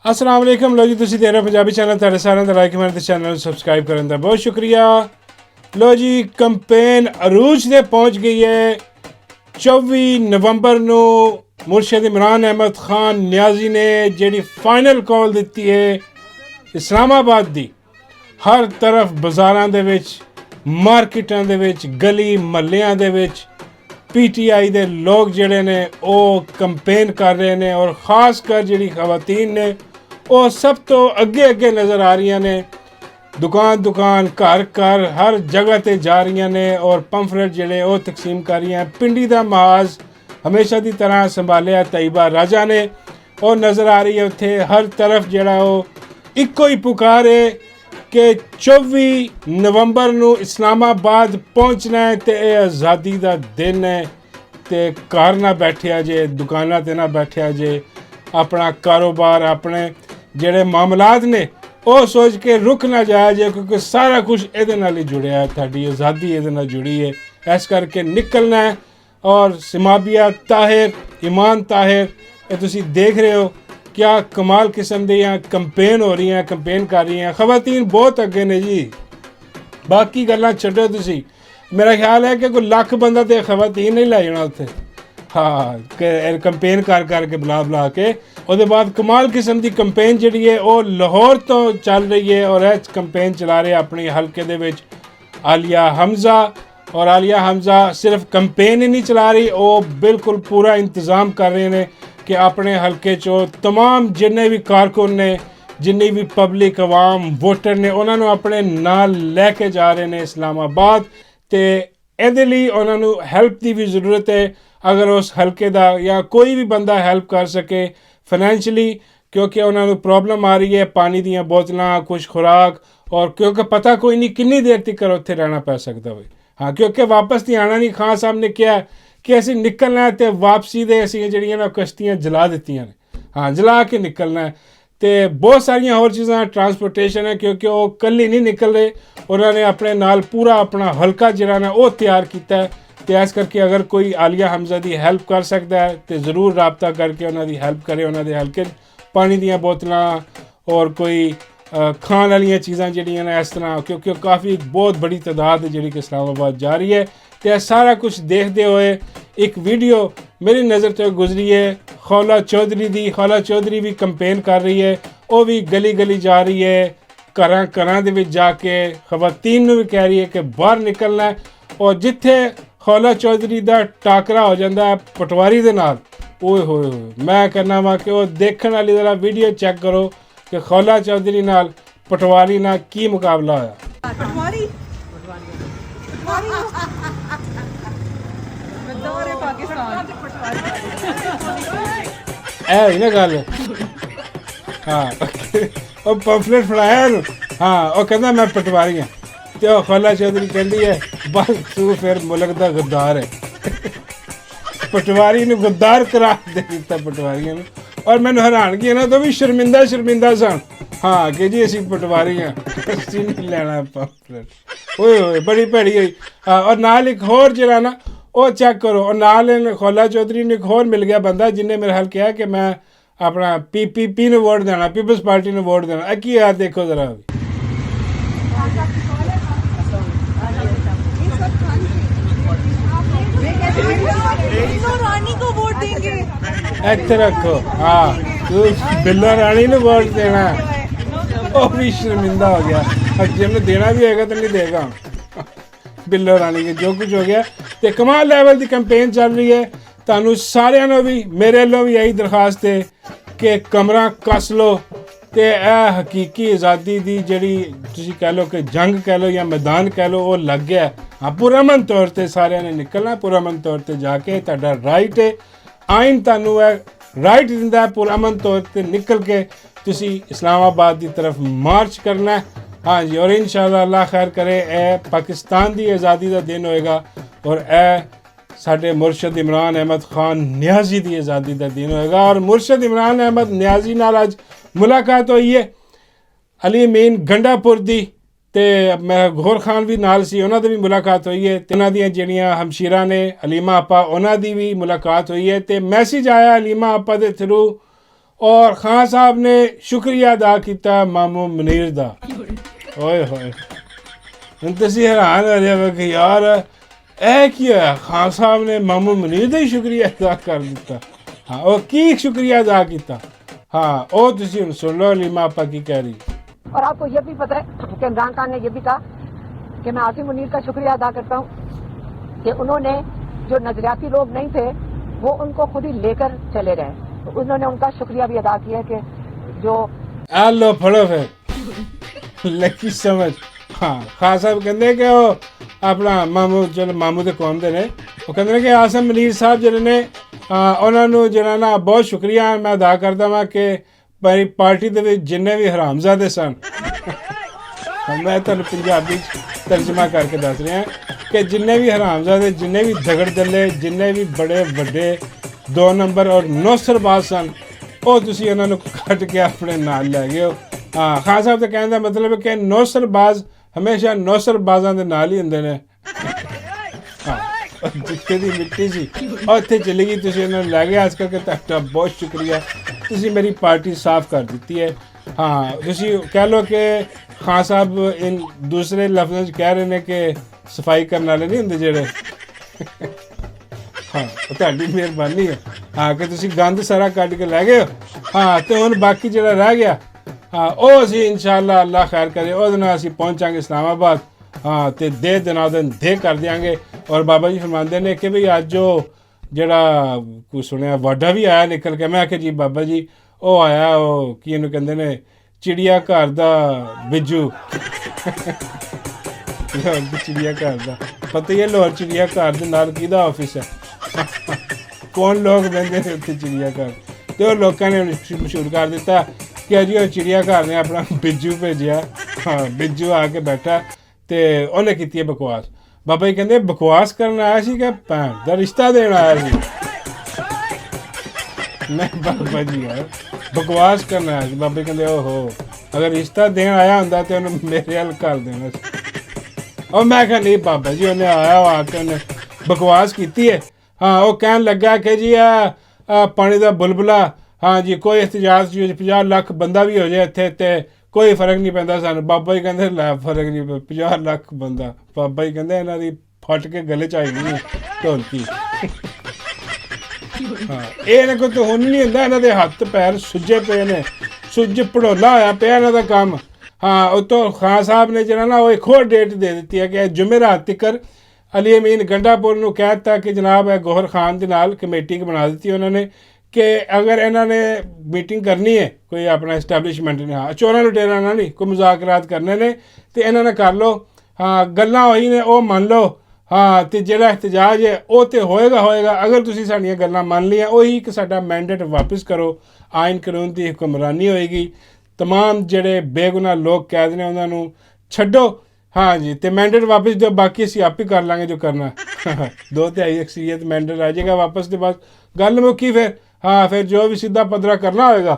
अस्सलाम वालेकुम। लो जी तुसी देख रहे हो पंजाबी चैनल, तुहाडे सारिਆਂ ਦਾ ਲਾਈਕ ਕਮੈਂਟ ਤੇ ਚੈਨਲ ਸਬਸਕ੍ਰਾਈਬ ਕਰਨ ਦਾ ਬਹੁਤ ਸ਼ੁਕਰੀਆ। ਲੋ ਜੀ ਕੰਪੇਨ ਅਰੂਜ ਤੇ ਪਹੁੰਚ ਗਈ ਹੈ। 24 ਨਵੰਬਰ ਨੂੰ ਮੁਰਸ਼ਿਦ ਇਮਰਾਨ ਅਹਿਮਦ ਖਾਨ ਨਿਆਜ਼ੀ ਨੇ ਜਿਹੜੀ ਫਾਈਨਲ ਕਾਲ ਦਿੱਤੀ ਹੈ ਇਸਲਾਮਾਬਾਦ ਦੀ, ਹਰ ਤਰਫ ਬਾਜ਼ਾਰਾਂ ਦੇ ਵਿੱਚ, ਮਾਰਕੀਟਾਂ ਦੇ ਵਿੱਚ, ਗਲੀ ਮਹੱਲਿਆਂ ਦੇ ਵਿੱਚ PTI ਦੇ ਲੋਕ ਜਿਹੜੇ ਨੇ ਉਹ ਕੰਪੇਨ ਕਰ ਰਹੇ ਨੇ ਔਰ ਖਾਸ ਕਰ ਜਿਹੜੀ ਖਵਾਤੀਨ ਨੇ ਉਹ ਸਭ ਤੋਂ ਅੱਗੇ ਨਜ਼ਰ ਆ ਰਹੀਆਂ ਨੇ। ਦੁਕਾਨ ਘਰ ਹਰ ਜਗ੍ਹਾ ਤੇ ਜਾ ਰਹੀਆਂ ਨੇ ਔਰ ਪੰਫਲੇਟ ਜਿਹੜੇ ਉਹ ਤਕਸੀਮ ਕਰ ਰਹੀਆਂ। ਪਿੰਡੀ ਦਾ ਮਹਾਜ਼ ਹਮੇਸ਼ਾ ਦੀ ਤਰ੍ਹਾਂ ਸੰਭਾਲਿਆ ਤੈयबा ਰਾਜਾ ਨੇ, ਉਹ ਨਜ਼ਰ ਆ ਰਹੀ ਹੈ ਉੱਥੇ। ਹਰ ਤਰਫ ਜਿਹੜਾ ਉਹ ਇੱਕੋ ਹੀ ਪੁਕਾਰ ਹੈ ਕਿ 24 ਨਵੰਬਰ ਨੂੰ ਇਸਲਾਮਾਬਾਦ ਪਹੁੰਚਣਾ ਹੈ ਤੇ ਇਹ ਆਜ਼ਾਦੀ ਦਾ ਦਿਨ ਹੈ ਤੇ ਘਰ ਨਾ ਬੈਠਿਆ ਜੇ, ਦੁਕਾਨਾਂ ਤੇ ਨਾ ਬੈਠਿਆ ਜੇ, ਆਪਣਾ ਕਾਰੋਬਾਰ ਆਪਣੇ ਜਿਹੜੇ ਮਾਮਲਾਤ ਨੇ ਉਹ ਸੋਚ ਕੇ ਰੁਕ ਨਾ ਜਾਇਆ ਜੇ, ਕਿਉਂਕਿ ਸਾਰਾ ਕੁਝ ਇਹਦੇ ਨਾਲ ਹੀ ਜੁੜਿਆ ਹੈ, ਤੁਹਾਡੀ ਆਜ਼ਾਦੀ ਇਹਦੇ ਨਾਲ ਜੁੜੀ ਹੈ। ਇਸ ਕਰਕੇ ਨਿਕਲਣਾ ਹੈ। ਔਰ ਸਿਮਾਬੀਆ ਤਾਹਿਰ, ਇਮਾਨ ਤਾਹਿਰ, ਇਹ ਤੁਸੀਂ ਦੇਖ ਰਹੇ ਹੋ ਕਿਆ ਕਮਾਲ ਕਿਸਮ ਦੀਆਂ ਕੰਪੇਨ ਹੋ ਰਹੀਆਂ, ਕੰਪੇਨ ਕਰ ਰਹੀਆਂ। ਖਵਾਤੀਨ ਬਹੁਤ ਅੱਗੇ ਨੇ ਜੀ, ਬਾਕੀ ਗੱਲਾਂ ਛੱਡੋ ਤੁਸੀਂ। ਮੇਰਾ ਖਿਆਲ ਹੈ ਕਿ ਕੋਈ ਲੱਖ ਬੰਦਾ ਤੇ ਖਵਾਤੀਨ ਨਹੀਂ ਲੈ ਜਾਣਾ ਉੱਥੇ। ਹਾਂ, ਕੰਪੇਨ ਕਰ ਕੇ ਬੁਲਾ ਕੇ ਉਹਦੇ ਬਾਅਦ ਕਮਾਲ ਕਿਸਮ ਦੀ ਕੰਪੇਨ ਜਿਹੜੀ ਹੈ ਉਹ ਲਾਹੌਰ ਤੋਂ ਚੱਲ ਰਹੀ ਹੈ ਔਰ ਇਹ ਕੰਪੇਨ ਚਲਾ ਰਹੇ ਆਪਣੀ ਹਲਕੇ ਦੇ ਵਿੱਚ ਆਲੀਆ ਹਮਜ਼ਾ। ਔਰ ਆਲੀਆ ਹਮਜ਼ਾ ਸਿਰਫ ਕੰਪੇਨ ਹੀ ਨਹੀਂ ਚਲਾ ਰਹੀ, ਉਹ ਬਿਲਕੁਲ ਪੂਰਾ ਇੰਤਜ਼ਾਮ ਕਰ ਰਹੇ ਨੇ ਕਿ ਆਪਣੇ ਹਲਕੇ 'ਚੋਂ तमाम ਜਿੰਨੇ ਵੀ ਕਾਰਕੁਨ ਨੇ, ਜਿੰਨੀ ਵੀ ਪਬਲਿਕ ਆਵਾਮ ਵੋਟਰ ਨੇ, ਉਹਨਾਂ ਨੂੰ ਆਪਣੇ ਨਾਲ ਲੈ ਕੇ ਜਾ ਰਹੇ ਨੇ ਇਸਲਾਮਾਬਾਦ। ਤੇ ਇਹਦੇ ਲਈ ਉਹਨਾਂ ਨੂੰ ਹੈਲਪ ਦੀ ਵੀ ਜ਼ਰੂਰਤ ਹੈ। ਅਗਰ ਉਸ ਹਲਕੇ ਦਾ ਜਾਂ ਕੋਈ ਵੀ ਬੰਦਾ ਹੈਲਪ ਕਰ ਸਕੇ ਫਾਈਨੈਂਸ਼ਲੀ, ਕਿਉਂਕਿ ਉਹਨਾਂ ਨੂੰ ਪ੍ਰੋਬਲਮ ਆ ਰਹੀ ਹੈ ਪਾਣੀ ਦੀਆਂ ਬੋਤਲਾਂ, ਕੁਛ ਖੁਰਾਕ, ਔਰ ਕਿਉਂਕਿ ਪਤਾ ਕੋਈ ਨਹੀਂ ਕਿੰਨੀ ਦੇਰ ਤੱਕ ਉੱਥੇ ਰਹਿਣਾ ਪੈ ਸਕਦਾ ਹੋਵੇ। ਹਾਂ, ਕਿਉਂਕਿ ਵਾਪਸ ਨਹੀਂ ਆਉਣਾ। ਨਹੀਂ, ਖਾਨ ਸਾਹਿਬ ਨੇ ਕਿਹਾ ਕਿ ਅਸੀਂ ਨਿਕਲਣਾ ਤੇ ਵਾਪਸੀ ਦੇ ਅਸੀਂ ਜਿਹੜੀਆਂ ਨਾ ਕਸ਼ਤੀਆਂ ਜਲਾ ਦਿੱਤੀਆਂ ਨੇ। ਹਾਂ, ਜਲਾ ਕੇ ਨਿਕਲਣਾ ਤੇ ਬਹੁਤ ਸਾਰੀਆਂ ਹੋਰ ਚੀਜ਼ਾਂ ਟਰਾਂਸਪੋਰਟੇਸ਼ਨ ਹੈ, ਕਿਉਂਕਿ ਉਹ ਇਕੱਲੇ ਨਹੀਂ ਨਿਕਲ ਰਹੇ, ਉਹਨਾਂ ਨੇ ਆਪਣੇ ਨਾਲ ਪੂਰਾ ਆਪਣਾ ਹਲਕਾ ਜਿਹੜਾ ਨਾ ਉਹ ਤਿਆਰ ਕੀਤਾ ਹੈ। ਤੇ ਇਸ ਕਰਕੇ ਅਗਰ ਕੋਈ ਆਲੀਆ ਹਮਜ਼ਾ ਦੀ ਹੈਲਪ ਕਰ ਸਕਦਾ ਹੈ ਤੇ ਜ਼ਰੂਰ ਰਾਬਤਾ ਕਰਕੇ ਉਹਨਾਂ ਦੀ ਹੈਲਪ ਕਰੇ। ਉਹਨਾਂ ਦੇ ਹਲਕੇ ਪਾਣੀ ਦੀਆਂ ਬੋਤਲਾਂ ਔਰ ਕੋਈ ਖਾਣ ਵਾਲੀਆਂ ਚੀਜ਼ਾਂ ਜਿਹੜੀਆਂ ਨੇ ਇਸ ਤਰ੍ਹਾਂ, ਕਿਉਂਕਿ ਉਹ ਕਾਫੀ ਬਹੁਤ ਬੜੀ ਤਾਦਾਦ ਜਿਹੜੀ ਕਿ ਇਸਲਾਮਾਬਾਦ ਜਾ ਰਹੀ ਹੈ। ਤੇ ਇਹ ਸਾਰਾ ਕੁਝ ਦੇਖਦੇ ਹੋਏ ਇੱਕ ਵੀਡੀਓ ਮੇਰੀ ਨਜ਼ਰ ਤੋਂ ਗੁਜ਼ਰੀ ਹੈ ਖੌਲਾ ਚੌਧਰੀ ਦੀ। ਖੌਲਾ ਚੌਧਰੀ ਵੀ ਕੰਪੇਨ ਕਰ ਰਹੀ ਹੈ, ਉਹ ਵੀ ਗਲੀ ਜਾ ਰਹੀ ਹੈ, ਘਰਾਂ ਦੇ ਵਿੱਚ ਜਾ ਕੇ ਖਵਾਤੀਨ ਨੂੰ ਵੀ ਕਹਿ ਰਹੀ ਹੈ ਕਿ ਬਾਹਰ ਨਿਕਲਣਾ ਹੈ। ਔਰ ਜਿੱਥੇ ਖੌਲਾ ਚੌਧਰੀ ਦਾ ਟਾਕਰਾ ਹੋ ਜਾਂਦਾ ਹੈ ਪਟਵਾਰੀ ਦੇ ਨਾਲ, ਓਏ ਹੋਏ ਮੈਂ ਕਹਿੰਦਾ ਵਾ ਕਿ ਉਹ ਦੇਖਣ ਵਾਲੀ ਜ਼ਰਾ ਵੀਡੀਓ ਚੈੱਕ ਕਰੋ ਕਿ ਖੌਲਾ ਚੌਧਰੀ ਨਾਲ ਪਟਵਾਰੀ ਨਾਲ ਕੀ ਮੁਕਾਬਲਾ ਹੋਇਆ। ਪਟਵਾਰੀ ਪਾਕਿਸਤਾਨ ਇਹ ਹੋਈ ਨਾ ਗੱਲ। ਹਾਂ, ਉਹ ਪੰਫਲੇਟ ਫੜਾਇਆ ਨੂੰ। ਹਾਂ, ਉਹ ਕਹਿੰਦਾ ਮੈਂ ਪਟਵਾਰੀ ਹਾਂ ਤੇ ਉਹ ਖੌਲਾ ਚੌਧਰੀ ਕਹਿੰਦੀ ਹੈ ਬਸ ਤੂੰ ਫਿਰ ਮੁਲਕ ਦਾ ਗੱਦਾਰ ਹੈ। ਪਟਵਾਰੀ ਨੂੰ ਗੱਦਾਰ ਕਰਾ ਦੇ ਦਿੱਤਾ ਪਟਵਾਰੀਆਂ ਨੂੰ। ਔਰ ਮੈਨੂੰ ਹੈਰਾਨਗੀ ਹੈ ਨਾ, ਤਾਂ ਵੀ ਸ਼ਰਮਿੰਦਾ ਸਨ। ਹਾਂ ਕਿ ਜੀ ਅਸੀਂ ਪਟਵਾਰੀ ਹਾਂ, ਅਸੀਂ ਨਹੀਂ ਲੈਣਾ ਪੰਫਲੇਟ। ਓਏ ਬੜੀ ਭੈੜੀ ਹੋਈ। ਔਰ ਨਾਲ ਇੱਕ ਹੋਰ ਜਿਹੜਾ ਨਾ ਉਹ ਚੈੱਕ ਕਰੋ, ਔਰ ਨਾਲ ਖੌਲਾ ਚੌਧਰੀ ਨੂੰ ਇੱਕ ਹੋਰ ਮਿਲ ਗਿਆ ਬੰਦਾ ਜਿਹਨੇ ਮੇਰੇ ਹਾਲ ਕਿਹਾ ਕਿ ਮੈਂ ਆਪਣਾ PPP ਨੂੰ ਵੋਟ ਦੇਣਾ, ਪੀਪਲਸ ਪਾਰਟੀ ਨੂੰ ਵੋਟ ਦੇਣਾ। ਇਹ ਕੀ ਯਾਰ ਦੇਖੋ ਜ਼ਰਾ। रानी को वोट देंगे। ਇੱਥੇ ਰੱਖੋ। ਹਾਂ, ਤੂੰ ਬਿੱਲੋ ਰਾਣੀ ਨੂੰ ਵੋਟ ਦੇਣਾ। ਉਹ ਵੀ ਸ਼ਰਮਿੰਦਾ ਹੋ ਗਿਆ। ਜੇ ਉਹਨੂੰ ਦੇਣਾ ਵੀ ਹੋਏਗਾ ਤਾਂ ਨਹੀਂ ਦੇਗਾ। ਬਿੱਲੋ ਰਾਣੀ ਕੇ ਜੋ ਕੁਝ ਹੋ ਗਿਆ। ਤੇ ਕਮਾਲ ਲੈਵਲ ਦੀ ਕੰਪੇਨ ਚੱਲ ਰਹੀ ਹੈ। ਤੁਹਾਨੂੰ ਸਾਰਿਆਂ ਨੂੰ ਵੀ ਮੇਰੇ ਵੱਲੋਂ ਵੀ ਇਹੀ ਦਰਖਾਸਤ ਹੈ ਕਿ ਕਮਰਾ ਕੱਸ ਲਓ ਤੇ ਇਹ ਹਕੀਕੀ ਆਜ਼ਾਦੀ ਦੀ ਜਿਹੜੀ ਤੁਸੀਂ ਕਹਿ ਲਓ ਕਿ ਜੰਗ ਕਹਿ ਲਓ ਜਾਂ ਮੈਦਾਨ ਕਹਿ ਲਓ ਉਹ ਲੱਗ ਗਿਆ। ਹਾਂ, ਪੁਰਅਮਨ ਤੌਰ ਤੇ ਸਾਰਿਆਂ ਨੇ ਨਿਕਲਣਾ, ਪੁਰਅਮਨ ਤੌਰ ਤੇ ਜਾ ਕੇ, ਤੁਹਾਡਾ ਰਾਈਟ ਹੈ। ਆਇਨ ਤੁਹਾਨੂੰ ਇਹ ਰਾਈਟ ਦਿੰਦਾ ਪੁਰਅਮਨ ਤੌਰ ਤੇ ਨਿਕਲ ਕੇ ਤੁਸੀਂ ਇਸਲਾਮਾਬਾਦ ਦੀ ਤਰਫ ਮਾਰਚ ਕਰਨਾ। हाँ जी, और इंशाअल्लाह अल्लाह खैर करे। ए पाकिस्तान की आज़ादी का दिन होएगा और ए साडे मुर्शद इमरान अहमद खान नियाजी की आज़ादी का दिन होएगा। और मुर्शद इमरान अहमद नियाजी नाल अज मुलाकात हुई है अली अमीन गंडापुर दी, ते मैं गौर खान भी नाल सी, उन्हां दी भी मुलाकात हुई है। ते उन्हां दियां जिहड़ियां हमशीरा ने अलीमा आपा, उन्हां दी भी मुलाकात हुई है। ते मैसेज आया अलीमा आपा दे थ्रू, और खान साहब ने शुक्रिया अदा किया मामू मुनीर दा। ओए होए ਹੁਣ ਤੁਸੀਂ हैरान हो रहे हो कि यार ਇਹ ਕੀ ਹੋਇਆ, ਖਾਨ ਸਾਹਿਬ ਨੇ ਮਾਮੂ ਮੁਨੀਰ ਦਾ ਹੀ ਸ਼ੁਕਰੀਆ ਅਦਾ ਕਰ ਦਿੱਤਾ। हाँ वो की शुक्रिया अदा किया, हाँ वो तुसी हुण सुन लो लीमा आपा की कह रही। और आपको ये भी पता है कि इमरान खान ने ये भी कहा कि मैं आसिम मुनीर का शुक्रिया अदा करता हूँ कि उन्होंने जो नजरियाती लोग नहीं थे वो उनको खुद ही लेकर चले गए, तो उन्होंने उनका शुक्रिया भी अदा किया कि जो आ लो फड़ो फिर लकी समझ। हाँ खान साहब कहते कि वो अपना मामू चलो मामू तो कौन दे ने वो कहते कि आसिम मुनीर साहब जिहड़े ने उन्होंने जिहड़ा ना बहुत शुक्रिया मैं अदा करता वां कि मेरी पार्टी दे विच जिन्ने भी हरामजादे सन मैं तुहानूं पंजाबी तर्जमा करके दस रहा कि जिन्ने भी हरामजादे जिन्ने भी दगड़ दल्ले जिन्ने भी बड़े बड़े 2 नंबर और नौसरबाज सन वो तुसीं उन्हां नूं कट के अपने नाल लै गए हो। हाँ खान साहब तो कहने का मतलब है कि नौसरबाज हमेशा नौसरबाजां दे नाल ही हुंदे ने। हाँ जिथे दी मिट्टी सी उत्थे चली गई, तुसीं उन्हां नूं लै गए। आज करके तुहाडा बहुत शुक्रिया, तुसीं मेरी पार्टी साफ कर दी है। हाँ तुसीं कह लो कि खान साहब इन दूसरे लफ्ज़ों च कह रहे हैं कि सफाई करने वाले नहीं होंदे जेह्ड़े। हाँ तुहाडी मेहरबानी है हाँ कि तुसीं गंद सारा कड्ढ के लै गए हो। हाँ तो हुण बाकी जिहड़ा रह गया हाँ वो असीं इंशाअल्लाह अल्लाह खैर करे ਉਹਦੇ ਨਾਲ ਅਸੀਂ ਪਹੁੰਚਾਂਗੇ ਇਸਲਾਮਾਬਾਦ। हाँ तो दे दिना दिन दे कर देंगे। और बाबा जी फरमाते ने कि भाई अज वो जड़ा कुछ सुनिया वाडा भी आया निकल के, मैं आख्या जी बाबा जी वो आया वो की इन्हूं कहंदे ने चिड़िया घर दा बिजू चिड़िया घर दा पता ही है लाहौर चिड़िया घर दे नाल किहदा ऑफिस है कौन लोग बहिंदे ने उत्थे चिड़िया घर, तो लोगों ने मशहूर कर दिता कि अजी वो चिड़िया घर ने अपना बिजू भेजिया। हाँ बिजू आके बैठा तो उन्हें की बकवास। बाबा जी कहते बकवास करना आया सी कि भैन दा रिश्ता देना आया सी। नहीं बाबा जी यार बकवास करना आया सी। बाबा जी कहते ओहो अगर रिश्ता देन आया होंदा तो उन्हें मेरे हल कर देना सी। और मैं कहा नहीं बाबा जी उन्हें आया वो आके उन्हें बकवास की है। हाँ वो कह लगा कि जी आ पानी का बुलबुला, हाँ जी कोई एहतजाज 50 लाख बंदा भी हो जाए इत्थे ते कोई फर्क नहीं पैंदा सानू। बाबा जी कहते लै फर्क नहीं 50 लाख बंदा। बाबा जी कहते इन्हां दी फट के गले च आई गई ढोलकी। हाँ ये कोई तो हुन नहीं हुंदा, इन्हां दे हत्थ पैर सुज्जे पे ने, सुज्ज पड़ोला होया पिया इन्हां दा काम। हाँ उतो खान साहब ने जरा ना वो एक होर डेट दे दी है कि जुमेरात तक अली अमीन गंडापुर नूं कह दिता कि जनाब है गौहर खान दे नाल कमेटी बना दी उन्होंने कि अगर इन्होंने मीटिंग करनी है कोई अपना इस्टैबलिशमेंट ने, हाँ चोरां लुटेरां नाल नहीं कोई मुज़ाकरात करने ने तो इन्होंने कर लो। हाँ गल्लां होई ने वो मान लो। हाँ तो जिहड़ा एहतजाज है वो तो होएगा होएगा, अगर तुसीं साडीआं गल्लां मान लियां ਉਹੀ कि साडा मैंडेट वापस करो, आइन कानून की हुक्मरानी होएगी, तमाम जिहड़े बेगुनाह लोग कैद ने उन्हां नूं छड्डो। हाँ जी तो मैंडेट वापस दो, बाकी असीं आप ही कर लांगे जो करना। 2/3 अक्सरियत मैंडेट आ जाएगा वापस, तो बस गल मुक्की फिर। हाँ फिर जो भी सीधा पदरा करना होएगा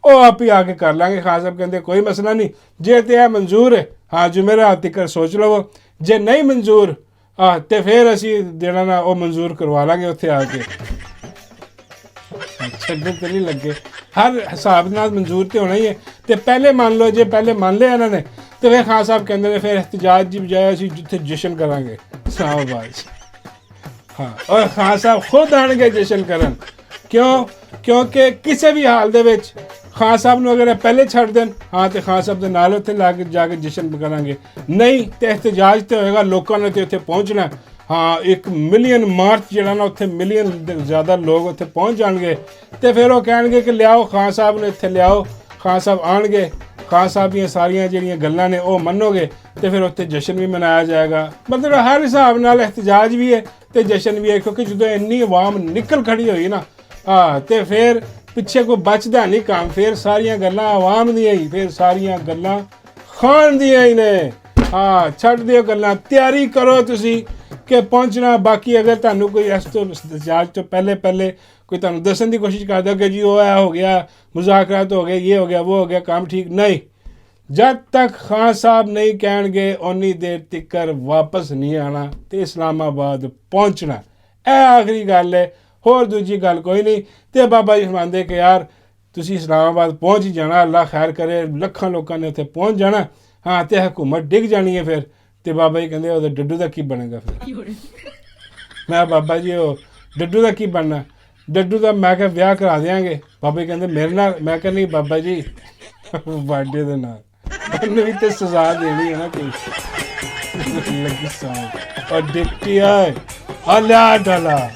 वो आप ही आके कर लांगे। खान साहब कहते कोई मसला नहीं, जे तो यह मंजूर है हाँ जुमेरात तक सोच लो, जे नहीं मंजूर हाँ तो फिर असी देना ना वो मंजूर करवा लांगे उत्थे आके। छड्डे तो नहीं लगे, हर हिसाब नाल मंजूर तो होना ही है। तो पहले मान लो जे पहले मान लिया इन्होंने तो फिर खान साहब कहते हैं फिर एहतजाज की बजाय असी जिथे जश्न करांगे इस्लामाबाद। हाँ और खान साहब खुद आएंगे जश्न करन, क्यों क्योंकि किसी भी हाल दे विच खान साहब नूं अगर पहले छड़ देन हाँ तो खान साहब दे नाल उत्थे लाके जाके जश्न करांगे, नहीं तो एहतजाज तो होएगा, लोगों ने तो उत्थे पहुँचना। हाँ 1 मिलियन मार्च जिहड़ा ना उत्थे मिलियन ज़्यादा लोग उत्थे पहुँच जाएंगे तो फिर वो कहेंगे कि लियाओ खान साहब ने इत्थे लियाओ। खान साहब आएंगे, खान साहब दी सारियां जिहड़ियां गल्लां ने वो मनोगे तो फिर उत्थे जश्न भी मनाया जाएगा। मतलब हर हिसाब नाल एहतजाज भी है तो जश्न भी है, क्योंकि जो इन्नी अवाम निकल खड़ी हुई ना हाँ तो फिर पिछे कोई बचदा नहीं काम, फिर सारियां गल्लां अवाम दियां ही, फिर सारियां गल्लां खान दियां ही ने। हाँ छड्ड दिओ गल्लां, तैयारी करो तुसी कि पहुँचना। बाकी अगर तुहानूं कोई इस तो एहतजाज तो पहले कोई तुहानूं दस्सण की कोशिश करदा कि जी वो हो गया मुज़ाकरात हो गए, ये हो गया वो हो गया, काम ठीक नहीं, जब तक खान साहब नहीं कहेंगे उन्नी देर तक वापस नहीं आना तो इस्लामाबाद पहुँचना। यह आखिरी गल है, होर दूजी गल कोई नहीं। तो बाबा जी फरमांदे कि यार ਤੁਸੀਂ ਇਸਲਾਮਾਬਾਦ ਪਹੁੰਚ ਹੀ ਜਾਣਾ। ਅੱਲਾ ਖੈਰ ਕਰੇ, ਲੱਖਾਂ ਲੋਕਾਂ ਨੇ ਉੱਥੇ ਪਹੁੰਚ ਜਾਣਾ। ਹਾਂ ਤੇ ਹਕੂਮਤ ਡਿੱਗ ਜਾਣੀ ਹੈ ਫਿਰ। ਤੇ ਬਾਬਾ ਜੀ ਕਹਿੰਦੇ ਉਹਦੇ ਡੱਡੂ ਦਾ ਕੀ ਬਣੇਗਾ ਫਿਰ? ਮੈਂ ਬਾਬਾ ਜੀ ਉਹ ਡੱਡੂ ਦਾ ਕੀ ਬਣਨਾ? ਡੱਡੂ ਦਾ ਮੈਂ ਕਿਹਾ ਵਿਆਹ ਕਰਾ ਦਿਆਂਗੇ। ਬਾਬਾ ਜੀ ਕਹਿੰਦੇ ਮੇਰੇ ਨਾਲ। ਮੈਂ ਕਿਹਾ ਨਹੀਂ ਬਾਬਾ ਜੀ ਬਾਡੇ ਦੇ ਨਾਲ ਉਹਨੂੰ ਵੀ ਤੇ ਸਜ਼ਾ ਦੇਣੀ ਹੈ ਨਾ ਕੋਈ। ਲੱਗੀ ਸੌਂ ਔਰ ਡਿੱਗਤੀ ਹੈ। ਅੱਲਾ ਡਾਲਾ